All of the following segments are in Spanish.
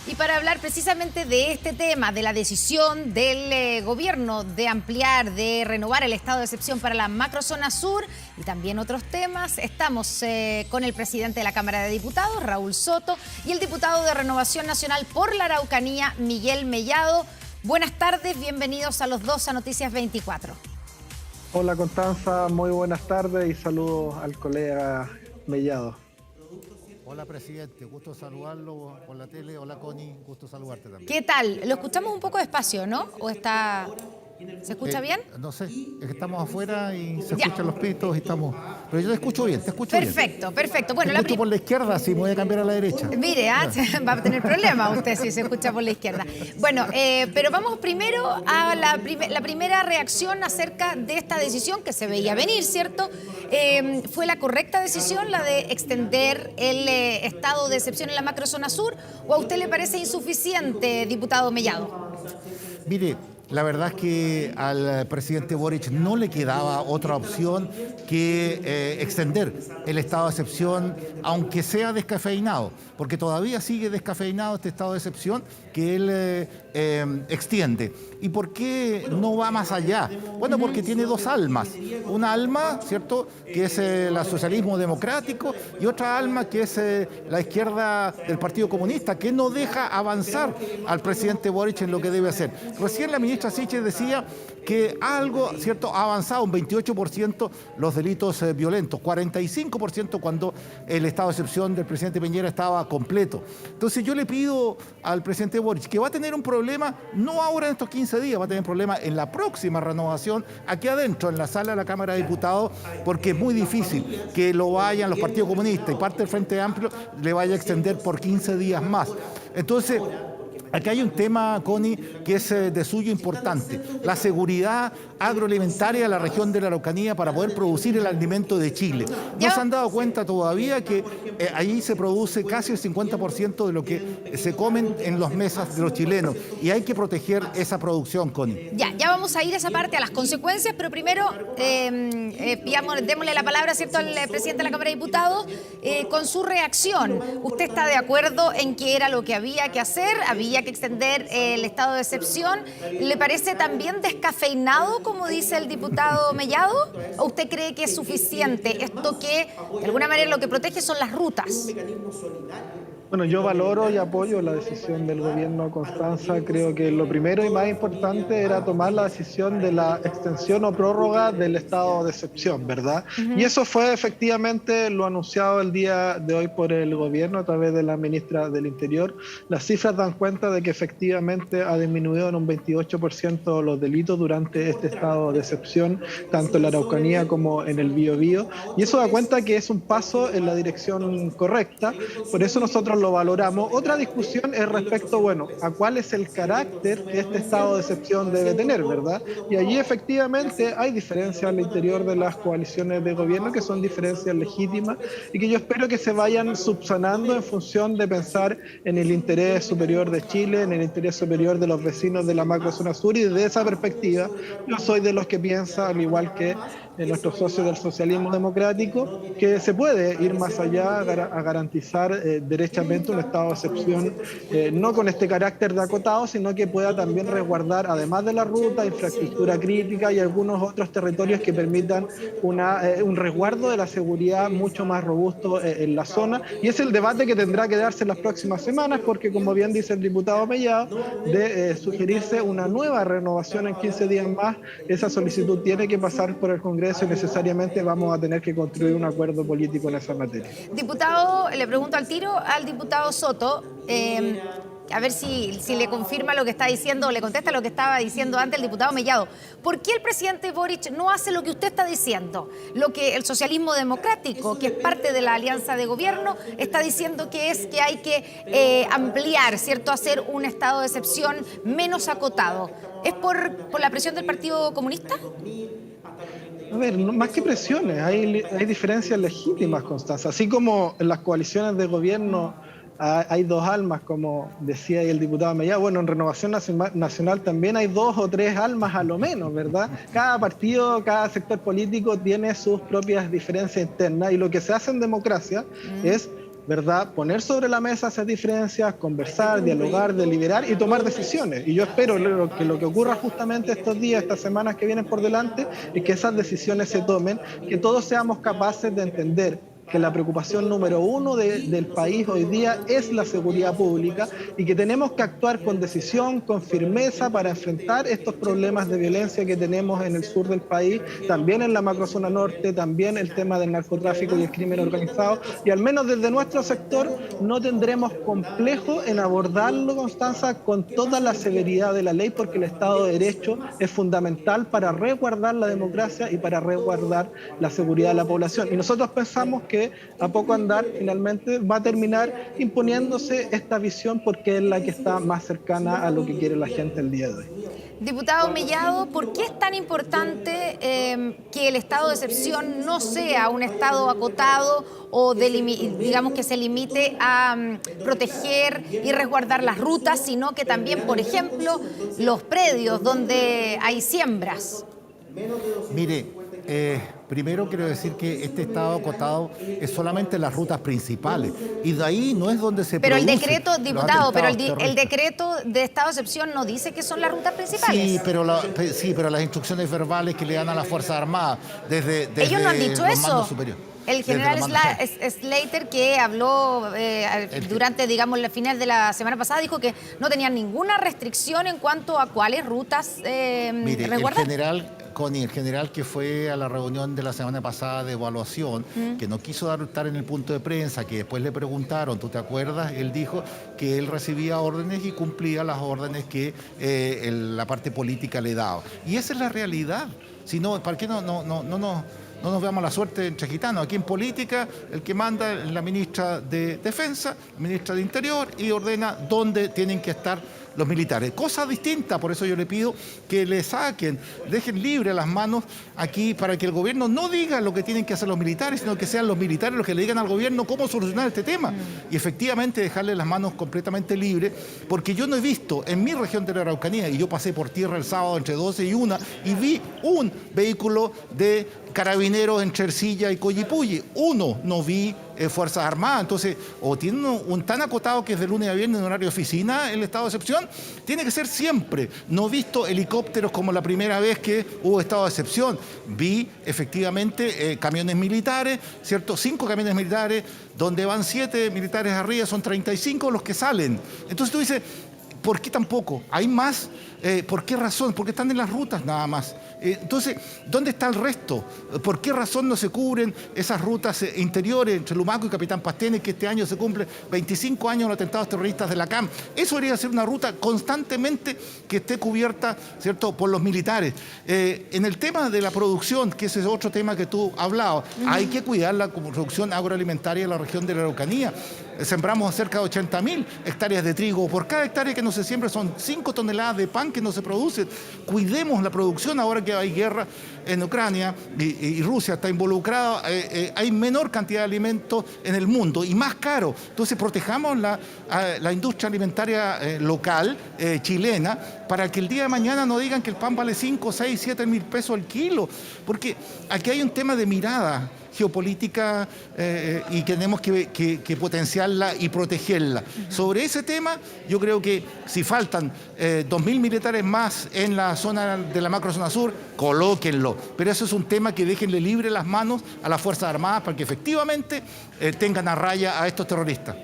Y para hablar precisamente de este tema, de la decisión del gobierno de ampliar, de renovar el estado de excepción para la macrozona sur y también otros temas, estamos con el presidente de la Cámara de Diputados, Raúl Soto, y el diputado de Renovación Nacional por la Araucanía, Miguel Mellado. Buenas tardes, bienvenidos a los dos a Noticias 24. Hola Constanza, muy buenas tardes y saludos al colega Mellado. Hola, presidente. Gusto saludarlo por la tele. Hola, Connie. Gusto saludarte también. ¿Qué tal? Lo escuchamos un poco despacio, ¿no? ¿O está... ¿Se escucha bien? No sé, es que estamos afuera y se escuchan los pitos y estamos... Pero yo te escucho bien, te escucho bien. Perfecto, perfecto. Bueno, te escucho por la izquierda, si me voy a cambiar a la derecha. Mire, va a tener problemas usted si se escucha por la izquierda. Bueno, pero vamos primero a la primera reacción acerca de esta decisión que se veía venir, ¿cierto? ¿Fue la correcta decisión la de extender el estado de excepción en la macrozona sur o a usted le parece insuficiente, diputado Mellado? Mire, la verdad es que al presidente Boric no le quedaba otra opción que extender el estado de excepción, aunque sea descafeinado, porque todavía sigue descafeinado este estado de excepción que él extiende. ¿Y por qué no va más allá? Bueno, porque tiene dos almas. Una alma, ¿cierto?, que es el socialismo democrático, y otra alma que es la izquierda del Partido Comunista, que no deja avanzar al presidente Boric en lo que debe hacer. Recién la ministra Siches decía que algo, ¿cierto?, ha avanzado un 28% los delitos violentos, 45% cuando el estado de excepción del presidente Piñera estaba completo. Entonces yo le pido al presidente Boric que va a tener un problema, no ahora en estos 15 días, va a tener un problema en la próxima renovación, aquí adentro, en la sala de la Cámara de Diputados, porque es muy difícil que lo vayan los partidos comunistas y parte del Frente Amplio le vaya a extender por 15 días más. Entonces, aquí hay un tema, Connie, que es de suyo importante, la seguridad agroalimentaria de la región de la Araucanía para poder producir el alimento de Chile. No se han dado cuenta todavía que ahí se produce casi el 50% de lo que se comen en las mesas de los chilenos y hay que proteger esa producción, Connie. Ya vamos a ir a esa parte, a las consecuencias, pero primero démosle la palabra, ¿cierto?, al presidente de la Cámara de Diputados con su reacción. ¿Usted está de acuerdo en que era lo que había que hacer? ¿Había que extender el estado de excepción? ¿Le parece también descafeinado, como dice el diputado Mellado? ¿O usted cree que es suficiente esto que, de alguna manera, lo que protege son las rutas? Bueno, yo valoro y apoyo la decisión del gobierno, Constanza. Creo que lo primero y más importante era tomar la decisión de la extensión o prórroga del estado de excepción, ¿verdad? Y eso fue efectivamente lo anunciado el día de hoy por el gobierno a través de la ministra del Interior. Las cifras dan cuenta de que efectivamente ha disminuido en un 28% los delitos durante este estado de excepción, tanto en la Araucanía como en el Biobío. Y eso da cuenta que es un paso en la dirección correcta. Por eso nosotros lo valoramos. Otra discusión es respecto, bueno, a cuál es el carácter que este estado de excepción debe tener, ¿verdad? Y allí efectivamente hay diferencias al interior de las coaliciones de gobierno que son diferencias legítimas y que yo espero que se vayan subsanando en función de pensar en el interés superior de Chile, en el interés superior de los vecinos de la macrozona sur, y desde esa perspectiva yo soy de los que piensa, al igual que nuestros socios del socialismo democrático, que se puede ir más allá a garantizar derechamente un estado de excepción, no con este carácter de acotado, sino que pueda también resguardar, además de la ruta, infraestructura crítica y algunos otros territorios que permitan un resguardo de la seguridad mucho más robusto en la zona. Y es el debate que tendrá que darse en las próximas semanas, porque como bien dice el diputado Mellado, de sugerirse una nueva renovación en 15 días más, esa solicitud tiene que pasar por el Congreso y necesariamente vamos a tener que construir un acuerdo político en esa materia. Diputado, le pregunto al tiro al diputado Soto, a ver si le confirma lo que está diciendo o le contesta lo que estaba diciendo antes el diputado Mellado. ¿Por qué el presidente Boric no hace lo que usted está diciendo? Lo que el socialismo democrático, que es parte de la alianza de gobierno, está diciendo que es que hay que ampliar, ¿cierto?, hacer un estado de excepción menos acotado. ¿Es por la presión del Partido Comunista? A ver, más que presiones, hay diferencias legítimas, Constanza. Así como en las coaliciones de gobierno hay dos almas, como decía el diputado Mellado. Bueno, en Renovación Nacional también hay dos o tres almas a lo menos, ¿verdad? Cada partido, cada sector político tiene sus propias diferencias internas y lo que se hace en democracia es ¿verdad?, poner sobre la mesa esas diferencias, conversar, dialogar, deliberar y tomar decisiones. Y yo espero que lo que ocurra justamente estos días, estas semanas que vienen por delante, es que esas decisiones se tomen, que todos seamos capaces de entender que la preocupación número uno del país hoy día es la seguridad pública y que tenemos que actuar con decisión, con firmeza para enfrentar estos problemas de violencia que tenemos en el sur del país, también en la macrozona norte, también el tema del narcotráfico y el crimen organizado, y al menos desde nuestro sector no tendremos complejo en abordarlo, Constanza, con toda la severidad de la ley, porque el Estado de Derecho es fundamental para resguardar la democracia y para resguardar la seguridad de la población. Y nosotros pensamos que a poco andar finalmente va a terminar imponiéndose esta visión porque es la que está más cercana a lo que quiere la gente el día de hoy. Diputado Mellado, ¿por qué es tan importante que el estado de excepción no sea un estado acotado o digamos que se limite a proteger y resguardar las rutas, sino que también, por ejemplo, los predios donde hay siembras? Mire, primero quiero decir que este estado acotado es solamente las rutas principales y de ahí no es donde se Pero el producen decreto, diputado, los pero atentados el terroristas. decreto de estado de excepción no dice que son las rutas principales. Sí, pero las instrucciones verbales que le dan a las Fuerzas Armadas desde Ellos no han dicho los eso. mandos superiores. El general Slater, que habló durante, digamos, la final de la semana pasada, dijo que no tenían ninguna restricción en cuanto a cuáles rutas Mire, resguardar. el general que fue a la reunión de la semana pasada de evaluación, que no quiso estar en el punto de prensa, que después le preguntaron, ¿tú te acuerdas? Él dijo que él recibía órdenes y cumplía las órdenes que la parte política le daba. Y esa es la realidad. Si no, ¿para qué no nos veamos la suerte entre gitanos? Aquí en política el que manda es la ministra de Defensa, la ministra de Interior, y ordena dónde tienen que estar los militares. Cosa distinta, por eso yo le pido que le saquen, dejen libre las manos aquí para que el gobierno no diga lo que tienen que hacer los militares, sino que sean los militares los que le digan al gobierno cómo solucionar este tema. Y efectivamente dejarle las manos completamente libres, porque yo no he visto en mi región de la Araucanía, y yo pasé por tierra el sábado entre 12 y 1, y vi un vehículo de carabineros entre Ercilla y Coyipulli. Uno, no vi Fuerzas Armadas. Entonces, o tiene un tan acotado que es de lunes a viernes en horario de oficina el estado de excepción, tiene que ser siempre. No he visto helicópteros como la primera vez que hubo estado de excepción. Vi efectivamente camiones militares, ¿cierto? 5 camiones militares, donde van 7 militares arriba, son 35 los que salen. Entonces tú dices, ¿por qué tampoco? ¿Hay más? ¿Por qué razón? Porque están en las rutas nada más. Entonces, ¿dónde está el resto? ¿Por qué razón no se cubren esas rutas interiores entre Lumaco y Capitán Pastene, que este año se cumple 25 años de los atentados terroristas de la CAM? Eso debería ser una ruta constantemente que esté cubierta, ¿cierto?, por los militares. En el tema de la producción, que ese es otro tema que tú hablabas, hay que cuidar la producción agroalimentaria de la región de la Araucanía. Sembramos cerca de 80.000 hectáreas de trigo. Por cada hectárea que no se siembra son 5 toneladas de pan que no se producen. Cuidemos la producción ahora que hay guerra en Ucrania y Rusia está involucrada. Hay menor cantidad de alimentos en el mundo y más caro. Entonces protejamos la industria alimentaria local, chilena, para que el día de mañana no digan que el pan vale 5, 6, 7 mil pesos al kilo. Porque aquí hay un tema de mirada geopolítica y tenemos que potenciarla y protegerla. Sobre ese tema, yo creo que si faltan 2.000 militares más en la zona de la macrozona sur, colóquenlo. Pero eso es un tema que déjenle libre las manos a las Fuerzas Armadas para que efectivamente tengan a raya a estos terroristas.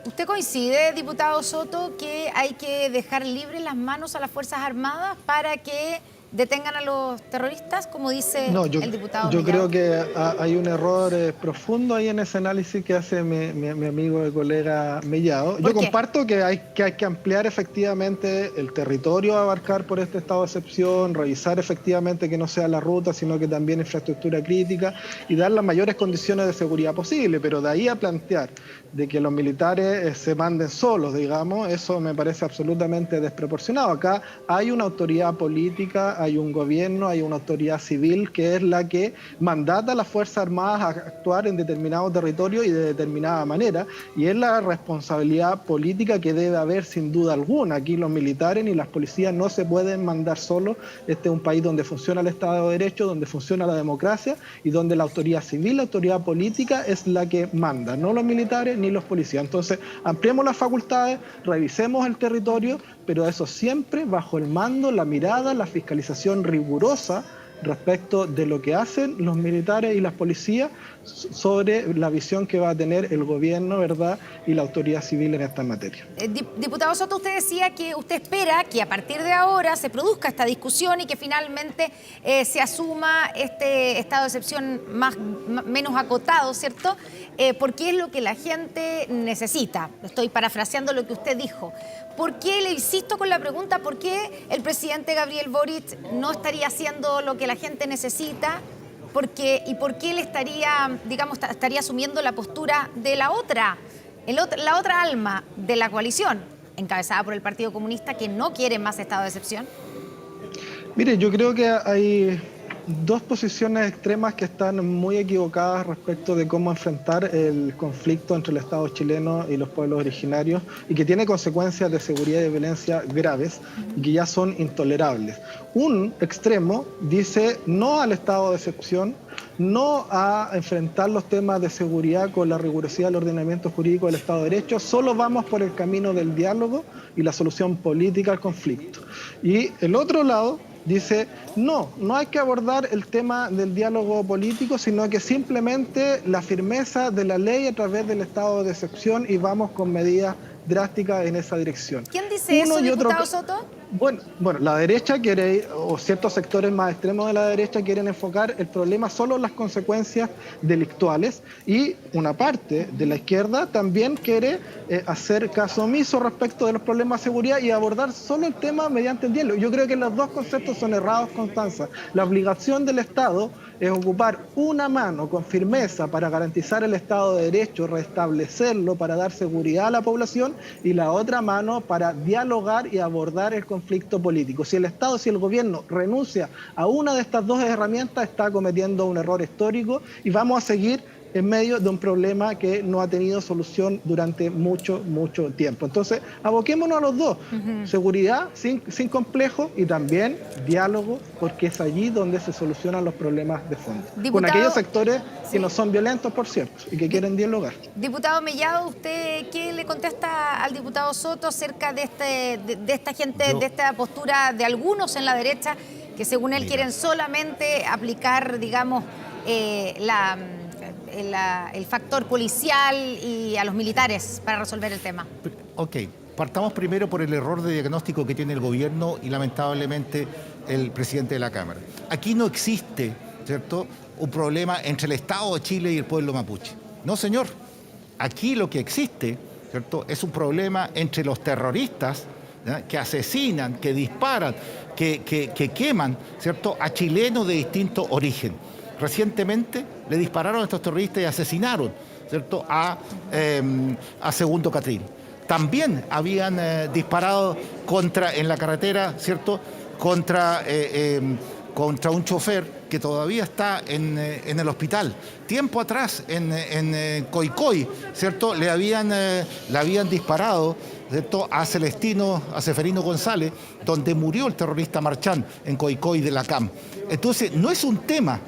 ¿Usted coincide, diputado Soto, que hay que dejar libres las manos a las Fuerzas Armadas para que detengan a los terroristas, como dice el diputado yo Mellado? creo que hay un error profundo ahí en ese análisis que hace mi amigo y colega Mellado. Yo comparto que hay que ampliar efectivamente el territorio a abarcar por este estado de excepción, revisar efectivamente que no sea la ruta, sino que también infraestructura crítica y dar las mayores condiciones de seguridad posible, pero de ahí a plantear de que los militares se manden solos, digamos, eso me parece absolutamente desproporcionado. Acá hay una autoridad política, hay un gobierno, hay una autoridad civil que es la que mandata a las Fuerzas Armadas a actuar en determinado territorio y de determinada manera, y es la responsabilidad política que debe haber sin duda alguna. Aquí los militares ni las policías no se pueden mandar solos. Este es un país donde funciona el Estado de Derecho, donde funciona la democracia y donde la autoridad civil, la autoridad política es la que manda, no los militares ni los policías. Entonces, ampliemos las facultades, revisemos el territorio, pero eso siempre bajo el mando, la mirada, la fiscalización rigurosa respecto de lo que hacen los militares y las policías sobre la visión que va a tener el gobierno, ¿verdad?, y la autoridad civil en esta materia. Diputado Soto, usted decía que usted espera que a partir de ahora se produzca esta discusión y que finalmente se asuma este estado de excepción menos acotado, ¿cierto? Porque es lo que la gente necesita. Estoy parafraseando lo que usted dijo. ¿Por qué, le insisto con la pregunta, por qué el presidente Gabriel Boric no estaría haciendo lo que la gente necesita? ¿Y por qué él estaría, digamos, estaría asumiendo la postura de la otra alma de la coalición, encabezada por el Partido Comunista, que no quiere más estado de excepción? Mire, yo creo que hay dos posiciones extremas que están muy equivocadas respecto de cómo enfrentar el conflicto entre el Estado chileno y los pueblos originarios y que tiene consecuencias de seguridad y violencia graves y que ya son intolerables. Un extremo dice no al estado de excepción, no a enfrentar los temas de seguridad con la rigurosidad del ordenamiento jurídico del Estado de Derecho, solo vamos por el camino del diálogo y la solución política al conflicto. Y el otro lado dice, no hay que abordar el tema del diálogo político, sino que simplemente la firmeza de la ley a través del estado de excepción y vamos con medidas drásticas en esa dirección. ¿Quién dice eso, diputado Soto? Bueno, la derecha quiere, o ciertos sectores más extremos de la derecha quieren enfocar el problema solo en las consecuencias delictuales y una parte de la izquierda también quiere hacer caso omiso respecto de los problemas de seguridad y abordar solo el tema mediante el diálogo. Yo creo que los dos conceptos son errados, Constanza. La obligación del Estado es ocupar una mano con firmeza para garantizar el Estado de Derecho, restablecerlo, para dar seguridad a la población, y la otra mano para dialogar y abordar el conflicto político. Si el Estado, si el gobierno renuncia a una de estas dos herramientas, está cometiendo un error histórico y vamos a seguir en medio de un problema que no ha tenido solución durante mucho tiempo. Entonces, aboquémonos a los dos. Seguridad sin complejo y también diálogo, porque es allí donde se solucionan los problemas de fondo. Diputado, con aquellos sectores que no son violentos, por cierto, y que quieren dialogar. Diputado Mellado, ¿usted qué le contesta al diputado Soto acerca de esta gente, de esta postura de algunos en la derecha, que según él quieren solamente aplicar, digamos, el factor policial y a los militares para resolver el tema? Ok, partamos primero por el error de diagnóstico que tiene el gobierno y lamentablemente el presidente de la Cámara. Aquí no existe, ¿cierto?, un problema entre el Estado de Chile y el pueblo mapuche. No, señor. Aquí lo que existe, ¿cierto?, es un problema entre los terroristas, ¿ya?, que asesinan, que disparan, que queman, ¿cierto?, a chilenos de distinto origen. Recientemente le dispararon a estos terroristas y asesinaron, ¿cierto?, a Segundo Catrín. También habían disparado en la carretera, ¿cierto?, contra un chofer que todavía está en el hospital. Tiempo atrás, en Coycoy, ¿cierto?, le habían disparado, ¿cierto?, a Seferino González, donde murió el terrorista Marchán en Coycoy de la CAM. Entonces, no es un tema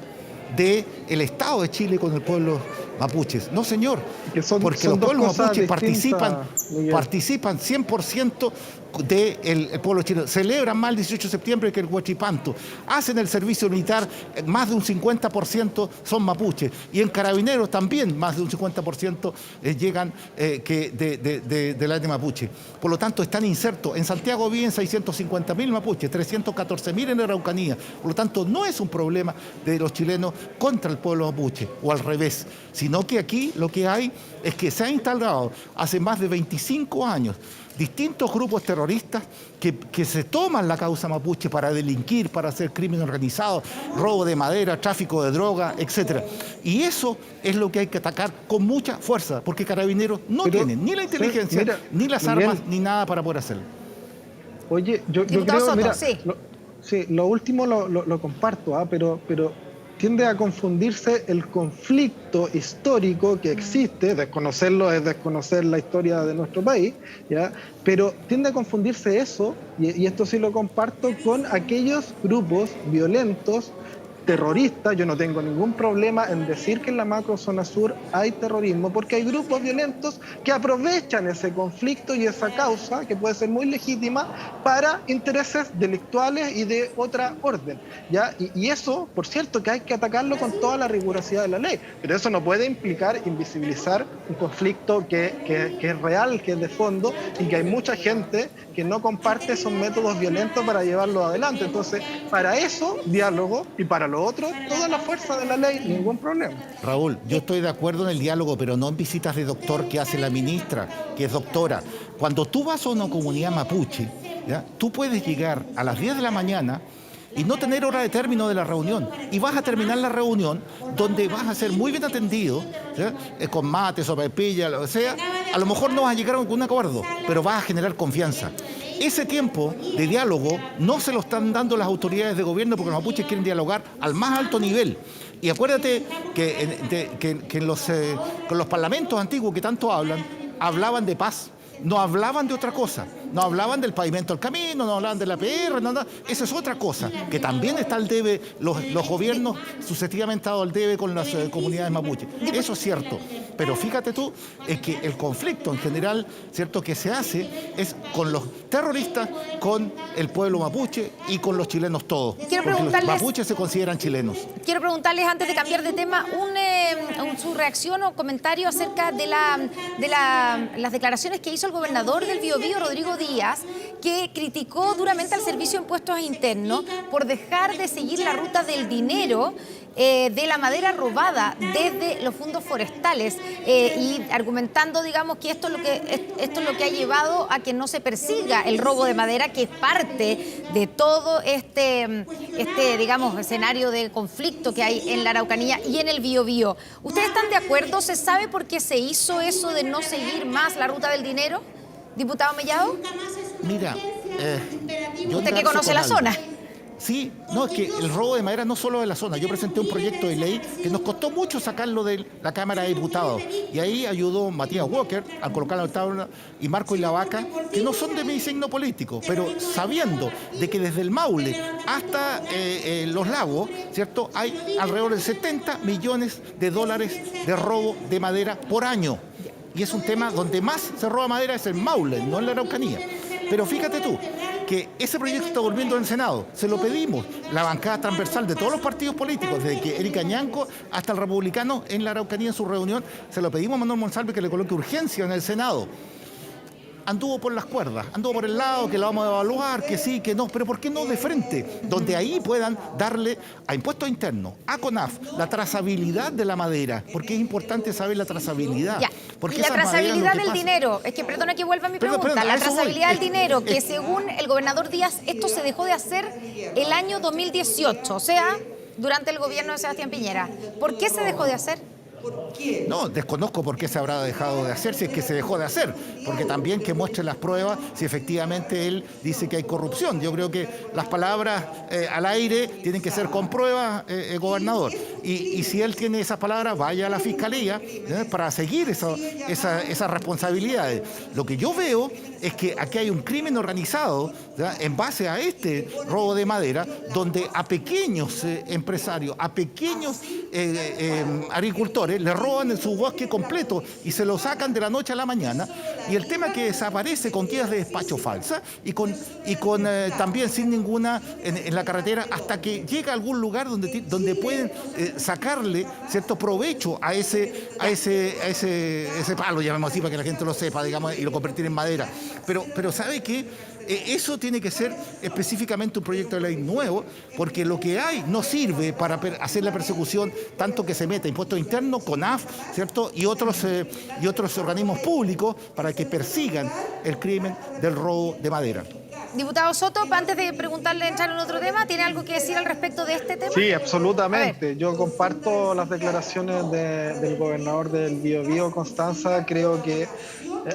del Estado de Chile con el pueblo mapuches. No, señor, porque los pueblos mapuches participan 100% del pueblo chileno. Celebran más el 18 de septiembre que el Huachipanto. Hacen el servicio militar, más de un 50% son mapuches. Y en Carabineros también más de un 50% llegan del área mapuche. Por lo tanto, están insertos. En Santiago viven 650.000 mapuches, 314.000 en Araucanía. Por lo tanto, no es un problema de los chilenos contra el pueblo mapuche, o al revés, sino que aquí lo que hay es que se ha instalado hace más de 25 años distintos grupos terroristas que se toman la causa mapuche para delinquir, para hacer crimen organizado, robo de madera, tráfico de droga, etc. Y eso es lo que hay que atacar con mucha fuerza, porque Carabineros no tienen ni la inteligencia, ni las armas, ni nada para poder hacerlo. Oye, yo Diputado creo, Soto, mira, sí. Sí, lo último lo comparto, pero tiende a confundirse el conflicto histórico que existe, desconocerlo es desconocer la historia de nuestro país, ¿ya? Pero tiende a confundirse eso, y esto sí lo comparto, con aquellos grupos violentos terroristas. Yo no tengo ningún problema en decir que en la macrozona sur hay terrorismo, porque hay grupos violentos que aprovechan ese conflicto y esa causa, que puede ser muy legítima, para intereses delictuales y de otra orden, ¿ya? Y eso, por cierto, que hay que atacarlo con toda la rigurosidad de la ley, pero eso no puede implicar invisibilizar un conflicto que es real, que es de fondo, y que hay mucha gente que no comparte esos métodos violentos para llevarlo adelante. Entonces, para eso, diálogo, y para lo otro, toda la fuerza de la ley, ningún problema. Raúl, yo estoy de acuerdo en el diálogo, pero no en visitas de doctor que hace la ministra, que es doctora. Cuando tú vas a una comunidad mapuche, ¿ya? Tú puedes llegar a las 10 de la mañana y no tener hora de término de la reunión. Y vas a terminar la reunión donde vas a ser muy bien atendido, ¿ya? Con mate, sopaipilla, lo que sea. A lo mejor no vas a llegar a un acuerdo, pero vas a generar confianza. Ese tiempo de diálogo no se lo están dando las autoridades de gobierno porque los mapuches quieren dialogar al más alto nivel. Y acuérdate que con los parlamentos antiguos que tanto hablaban de paz. No hablaban de otra cosa, no hablaban del pavimento del camino, no hablaban de la PR, esa es otra cosa, que también está al debe, los gobiernos sucesivamente han dado al debe con las comunidades mapuches. Eso es cierto, pero fíjate tú, es que el conflicto en general, cierto, que se hace es con los terroristas, con el pueblo mapuche y con los chilenos todos. Porque los mapuches se consideran chilenos. Quiero preguntarles, antes de cambiar de tema, su reacción o comentario acerca de las declaraciones que hizo el gobernador del Biobío, Rodrigo Díaz, que criticó duramente al Servicio de Impuestos Internos por dejar de seguir la ruta del dinero de la madera robada desde los fondos forestales, y argumentando, digamos, que esto es lo que ha llevado a que no se persiga el robo de madera, que es parte de todo digamos, escenario de conflicto que hay en la Araucanía y en el Biobío. ¿Ustedes están de acuerdo? ¿Se sabe por qué se hizo eso de no seguir más la ruta del dinero, diputado Mellado? Mira, usted que conoce la zona. Sí, no, es que el robo de madera no solo de la zona. Yo presenté un proyecto de ley que nos costó mucho sacarlo de la Cámara de Diputados. Y ahí ayudó Matías Walker a colocarlo en la tabla, y Marco y la Vaca, que no son de mi signo político, pero sabiendo de que desde el Maule hasta los lagos, ¿cierto?, hay alrededor de 70 millones de dólares de robo de madera por año. Y es un tema donde más se roba madera es en Maule, no en la Araucanía. Pero fíjate tú, que ese proyecto está volviendo en el Senado. Se lo pedimos, la bancada transversal de todos los partidos políticos, desde que Erika Ñanco hasta el republicano en la Araucanía en su reunión, se lo pedimos a Manuel Monsalve que le coloque urgencia en el Senado. Anduvo por las cuerdas, anduvo por el lado, que lo vamos a evaluar, que sí, que no, pero ¿por qué no de frente? Donde ahí puedan darle a impuestos internos, a CONAF, la trazabilidad de la madera, porque es importante saber la trazabilidad. Ya. Porque y la trazabilidad del dinero, es que perdona que vuelva a mi pregunta, la trazabilidad del dinero, que según el gobernador Díaz, esto se dejó de hacer el año 2018, o sea, durante el gobierno de Sebastián Piñera. ¿Por qué se dejó de hacer? No, desconozco por qué se habrá dejado de hacer, si es que se dejó de hacer, porque también que muestre las pruebas si efectivamente él dice que hay corrupción. Yo creo que las palabras al aire tienen que ser con pruebas, gobernador. Y si él tiene esas palabras, vaya a la fiscalía para seguir esas responsabilidades. Lo que yo veo es que aquí hay un crimen organizado, ¿ya?, en base a este robo de madera, donde a pequeños empresarios, a pequeños agricultores, le roban en su bosque completo y se lo sacan de la noche a la mañana. Y el tema que desaparece con guías de despacho falsas y con también sin ninguna en la carretera, hasta que llega a algún lugar donde pueden sacarle cierto provecho a ese palo, llamemos así para que la gente lo sepa, digamos, y lo convertir en madera. Pero ¿sabe qué? Eso tiene que ser específicamente un proyecto de ley nuevo, porque lo que hay no sirve para hacer la persecución tanto que se meta impuestos internos, CONAF, ¿cierto?, y otros organismos públicos para que persigan el crimen del robo de madera. Diputado Soto, antes de preguntarle, entrar en otro tema, ¿tiene algo que decir al respecto de este tema? Sí, absolutamente. Yo comparto las declaraciones del gobernador del Biobío, Constanza. Creo que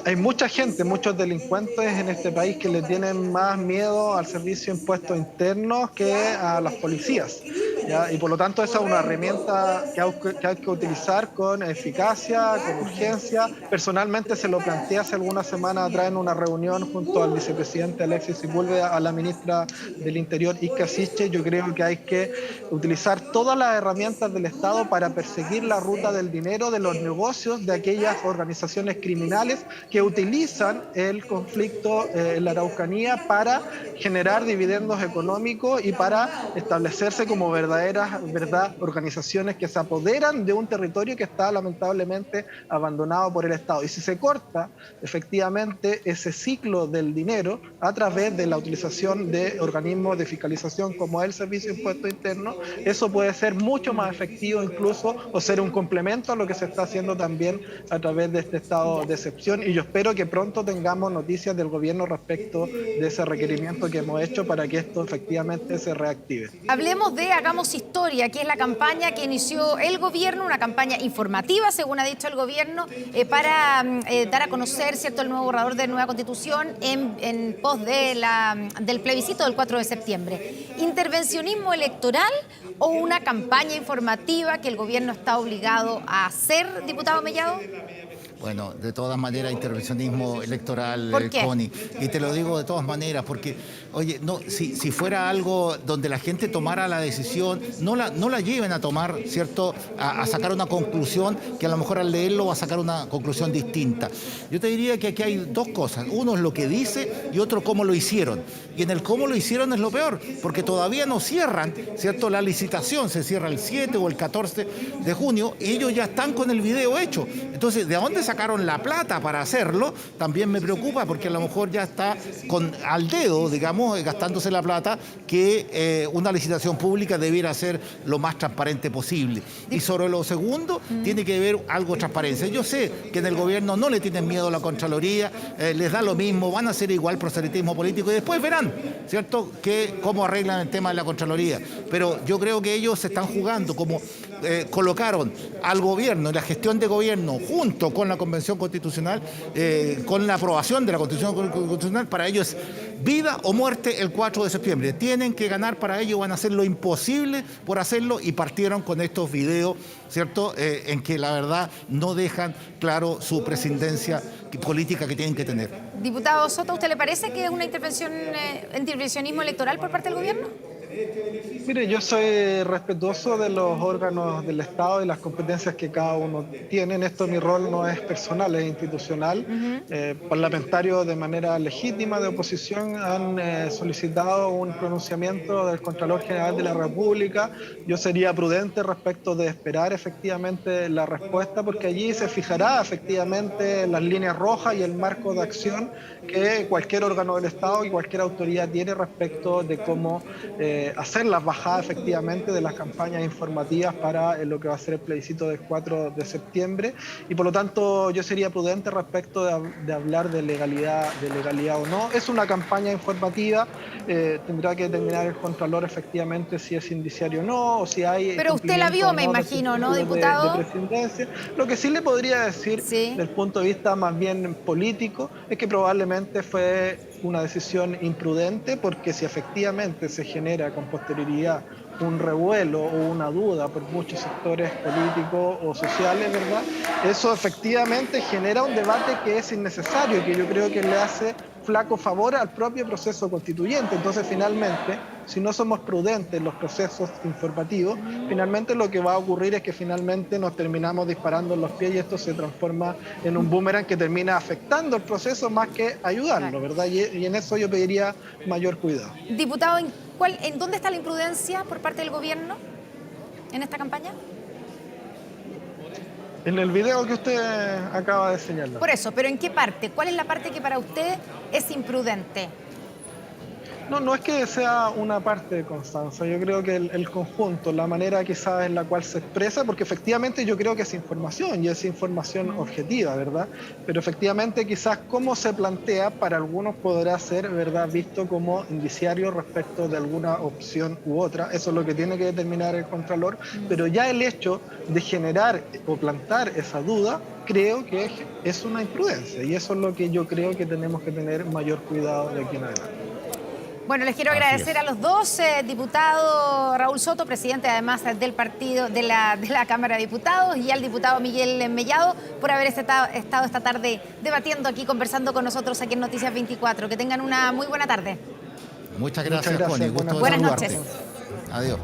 Hay mucha gente, muchos delincuentes en este país que le tienen más miedo al servicio de impuestos internos que a las policías, ¿ya? Y por lo tanto esa es una herramienta que hay que utilizar con eficacia, con urgencia. Personalmente se lo planteé hace algunas semanas atrás en una reunión junto al vicepresidente Alexis Sepúlveda, a la ministra del Interior Iska Siche. Yo creo que hay que utilizar todas las herramientas del Estado para perseguir la ruta del dinero de los negocios de aquellas organizaciones criminales que utilizan el conflicto en la Araucanía para generar dividendos económicos y para establecerse como verdaderas organizaciones que se apoderan de un territorio que está lamentablemente abandonado por el Estado. Y si se corta efectivamente ese ciclo del dinero a través de la utilización de organismos de fiscalización como el Servicio de Impuestos Internos, eso puede ser mucho más efectivo incluso, o ser un complemento a lo que se está haciendo también a través de este estado de excepción. Y yo espero que pronto tengamos noticias del gobierno respecto de ese requerimiento que hemos hecho para que esto efectivamente se reactive. Hablemos de Hagamos Historia, que es la campaña que inició el gobierno, una campaña informativa, según ha dicho el gobierno, para dar a conocer, ¿cierto?, el nuevo borrador de nueva Constitución en pos de del plebiscito del 4 de septiembre. ¿Intervencionismo electoral o una campaña informativa que el gobierno está obligado a hacer, diputado Mellado? Bueno, de todas maneras, intervencionismo electoral, ¿Por qué? Connie. Y te lo digo de todas maneras, porque, oye, no, si fuera algo donde la gente tomara la decisión, no la lleven a tomar, ¿cierto?, a sacar una conclusión que a lo mejor al leerlo va a sacar una conclusión distinta. Yo te diría que aquí hay dos cosas. Uno es lo que dice y otro cómo lo hicieron. Y en el cómo lo hicieron es lo peor, porque todavía no cierran, ¿cierto?, la licitación. Se cierra el 7 o el 14 de junio y ellos ya están con el video hecho. Entonces, ¿de dónde sacaron la plata para hacerlo? También me preocupa, porque a lo mejor ya está al dedo, digamos, gastándose la plata que una licitación pública debiera ser lo más transparente posible. Y sobre lo segundo, tiene que ver algo de transparencia. Yo sé que en el gobierno no le tienen miedo a la Contraloría, les da lo mismo, van a hacer igual proselitismo político y después verán, ¿cierto?, cómo arreglan el tema de la Contraloría. Pero yo creo que ellos se están jugando, como colocaron al gobierno y la gestión de gobierno junto con la Convención Constitucional, con la aprobación de la Constitución Constitucional. Para ellos es vida o muerte el 4 de septiembre. Tienen que ganar, para ello van a hacer lo imposible por hacerlo, y partieron con estos videos, ¿cierto?, en que la verdad no dejan claro su presidencia política que tienen que tener. Diputado Soto, ¿a usted le parece que es una intervencionismo electoral por parte del gobierno? Mire, yo soy respetuoso de los órganos del Estado y las competencias que cada uno tiene. En esto mi rol no es personal, es institucional. Parlamentarios de manera legítima de oposición han solicitado un pronunciamiento del Contralor General de la República. Yo sería prudente respecto de esperar efectivamente la respuesta, porque allí se fijará efectivamente las líneas rojas y el marco de acción que cualquier órgano del Estado y cualquier autoridad tiene respecto de cómo hacer las bajadas efectivamente de las campañas informativas para lo que va a ser el plebiscito del 4 de septiembre. Y por lo tanto yo sería prudente respecto de hablar de legalidad o no. Es una campaña informativa, tendrá que determinar el Contralor efectivamente si es indiciario o no, o si hay... Pero usted la vio, me imagino, ¿no, diputado? De presidencia. Lo que sí le podría decir, sí, desde el punto de vista más bien político, es que probablemente fue una decisión imprudente, porque si efectivamente se genera con posterioridad un revuelo o una duda por muchos sectores políticos o sociales, ¿verdad?, eso efectivamente genera un debate que es innecesario y que yo creo que le hace flaco favor al propio proceso constituyente. Entonces, finalmente, si no somos prudentes en los procesos informativos, finalmente lo que va a ocurrir es que finalmente nos terminamos disparando en los pies y esto se transforma en un boomerang que termina afectando el proceso más que ayudarlo, ¿verdad? Y en eso yo pediría mayor cuidado. Diputado, ¿en dónde está la imprudencia por parte del gobierno en esta campaña? En el video que usted acaba de señalar. Por eso, pero ¿en qué parte? ¿Cuál es la parte que para usted es imprudente? No es que sea una parte de Constanza, yo creo que el conjunto, la manera quizás en la cual se expresa, porque efectivamente yo creo que es información y es información objetiva, ¿verdad? Pero efectivamente quizás cómo se plantea para algunos podrá ser, ¿verdad?, visto como indiciario respecto de alguna opción u otra, eso es lo que tiene que determinar el Contralor, pero ya el hecho de generar o plantar esa duda, creo que es una imprudencia y eso es lo que yo creo que tenemos que tener mayor cuidado de aquí en adelante. Bueno, les quiero Así agradecer es. a los dos, diputado Raúl Soto, presidente además del partido de la Cámara de Diputados, y al diputado Miguel Mellado, por haber estado esta tarde debatiendo aquí, conversando con nosotros aquí en Noticias 24. Que tengan una muy buena tarde. Muchas Muchas gracias, Connie. gracias, Gusto de Buenas saludarte. noches. Adiós.